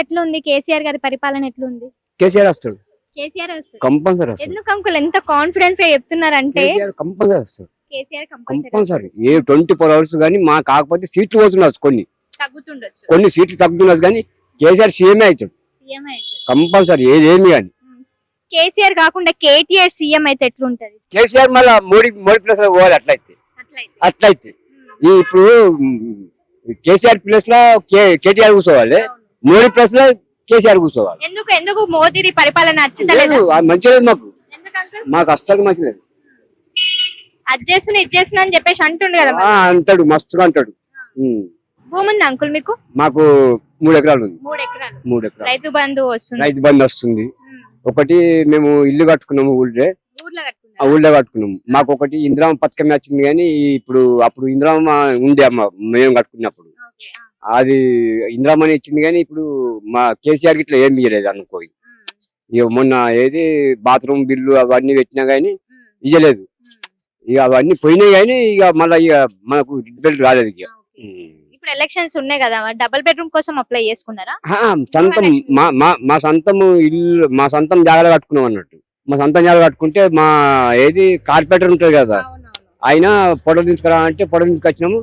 ఎట్లుంది? కేసీఆర్ గారి పరిపాలన ఎట్లుంది? కేసీఆర్ వస్తాడు కేసీఆర్ వస్తాడు. కంపల్సరీ వస్తాడు. ఎందుకు అంకుల్ ఎంత కాన్ఫిడెన్స్ గా చెప్తున్నారంటే కేసీఆర్ కంపల్సరీ వస్తాడు. కేసీఆర్ కంపల్సరీ కంపల్సరీ ఏ 24 hours కానీ మా కాకపోతే సీట్లు పోతుండొచ్చు, తగ్గుతుండొచ్చు. కొన్ని సీట్లు తగ్గుతుండొచ్చు కానీ కేసీఆర్ సీఎం అవుతాడు సీఎం అయితే కంపల్సరీ ఏమి కానీ. కేసీఆర్ కాకుండా కేటీఆర్ సీఎం అయితే ఎట్లుంటది? కేసీఆర్ మళ్ళా మోడీ ప్లేస్ లో పోవాలి. అట్లయితే ఇప్పుడు కేసీఆర్ ప్లేస్ లో కేటీఆర్ కూర్చోవాలి, మోడీ ప్లేస్ లో కేసీఆర్ కూర్చోవాలి. ఎందుకు మోదీ పరిపాలన నచ్చుతలేదు? మంచిలేదు మాకు అస్సలు మంచిలేదు. అది చేస్తున్నా ఇది చేస్తున్నా అని చెప్పేసి అంటుండు కదా. అంటాడు, మస్తుగా అంటాడు. భూమి ఉంది అంకుల్ మీకు? మాకు 3 ఎకరాలు ఉంది. 3 ఎకరాలు. 3 ఎకరాలు. రైతు బంధు వస్తుంది. ఒకటి మేము ఇల్లు కట్టుకున్నాము ఊళ్ళో కట్టుకున్నాము. మాకు ఒకటి ఇందిరామ పథకం వచ్చింది కానీ అప్పుడు ఇందిరామ ఉండే మేము కట్టుకున్నప్పుడు అది ఇందిరామని ఇచ్చింది కానీ ఇప్పుడు మా కేసీఆర్ కి ఇట్లా ఏం ఇయ్యలేదు అనుకో. ఇక మొన్న ఏది బాత్రూమ్ బిల్లు అవన్నీ పెట్టినా గానీ ఇయ్యలేదు. ఇక అవన్నీ పోయినాయి కానీ ఇక మళ్ళీ ఇక మనకు రిజల్ట్ రాలేదు. ఇక ఇప్పుడు ఎలక్షన్స్ ఉన్నాయి కదా, డబుల్ బెడ్రూమ్ కోసం అప్లై చేసుకున్నారా? సొంతం మా సొంతం ఇల్లు, మా సొంతం జాగ్రత్త కట్టుకున్నాం అన్నట్టు. మా సొంతం జాగ్రత్త కట్టుకుంటే మా ఏది కార్పొరేటర్ ఉంటది కదా, ఆయన పొడవు తీసుకురా అంటే పొడవు తీసుకొచ్చినాము.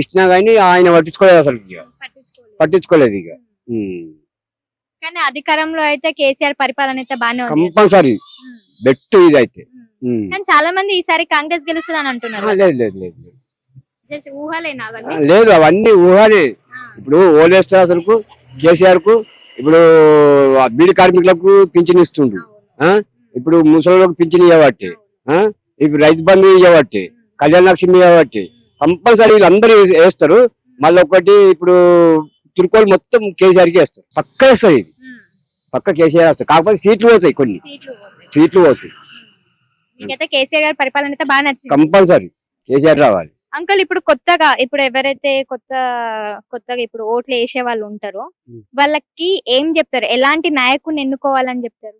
ఇచ్చినా గానీ ఆయన పట్టించుకోలేదు, అసలు పట్టించుకోలేదు. ఇక కానీ అధికారంలో అయితే కేసీఆర్ పరిపాలన అయితే బానే ఉంది. కంపల్సరీ బెట్ ఇది అయితే. కానీ చాలా మంది ఈసారి కాంగ్రెస్ గెలుస్తుంది అని అంటున్నారు. లేదు అవన్నీ ఊహలే. ఇప్పుడు ఓలేస్తే అసలు కేసీఆర్ కు ఇప్పుడు బీడి కార్మికులకు పింఛన్ ఇస్తుండు, ఇప్పుడు ముసలిలకు పింఛన్ ఇవ్వబట్టి, ఇప్పుడు రైతు బంధు ఇవ్వబట్టి, కళ్యాణ లక్ష్మి ఇవ్వబట్టి కంపల్సరీ వీళ్ళందరూ వేస్తారు. మళ్ళీ ఒకటి ఇప్పుడు తిరుకోలు మొత్తం కేసీఆర్ కి వేస్తారు, పక్క వేస్తారు. ఇది పక్క కేసీఆర్ వస్తారు. కాకపోతే సీట్లు పోతాయి, కొన్ని సీట్లు పోతాయి. కేసీఆర్ గారి పరిపాలన అయితే బాగా నచ్చింది. కంపల్సరీ కేసీఆర్ రావాలి. అంకుల్ ఇప్పుడు ఇప్పుడు ఎవరైతే కొత్తగా ఇప్పుడు ఓట్లు వేసే వాళ్ళు ఉంటారో వాళ్ళకి ఏం చెప్తారు? ఎలాంటి నాయకుడిని ఎన్నుకోవాలని చెప్తారు?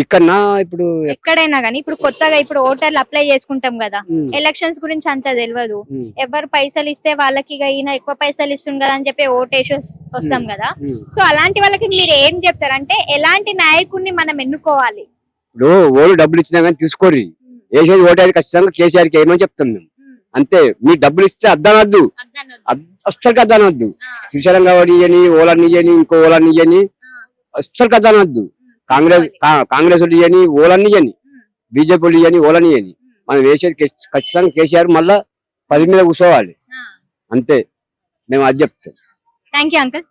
ఇక్కడ ఇప్పుడు ఎక్కడైనా గానీ ఇప్పుడు కొత్తగా ఇప్పుడు ఓటర్లు అప్లై చేసుకుంటాం కదా, ఎలక్షన్స్ గురించి అంత తెలియదు. ఎవరు పైసలు ఇస్తే వాళ్ళకి ఈయన ఎక్కువ పైసలు ఇస్తుంది కదా అని చెప్పి ఓటేసి వస్తాం కదా. సో అలాంటి వాళ్ళకి మీరు ఏం చెప్తారు? అంటే ఎలాంటి నాయకుడిని మనం ఎన్నుకోవాలి? ఇప్పుడు ఓళ్ళు డబ్బులు ఇచ్చినా కానీ తీసుకోరు, వేసేది ఓటేది ఖచ్చితంగా కేసీఆర్ కి ఏమని చెప్తాం మేము. అంతే. మీ డబ్బులు ఇస్తే అద్దనద్దు, అస్సలు అద్దనద్దు. శ్రీశైలం కాబట్టి ఇయ్యని, ఓలాన్ని ఇయ్యని, ఇంకో ఓలాన్ని ఇయ్యని, అస్సలు అద్దనద్దు. కాంగ్రెస్ వాళ్ళు ఇయ్యని, ఓలాన్ని ఇయ్యని, బీజేపీ వాళ్ళు ఇయ్యని, ఓలాన్ని ఇయ్యని. మనం వేసేది ఖచ్చితంగా కేసీఆర్ మళ్ళా 10 మీద కూర్చోవాలి. అంతే, మేము అది చెప్తాం. Thank you uncle.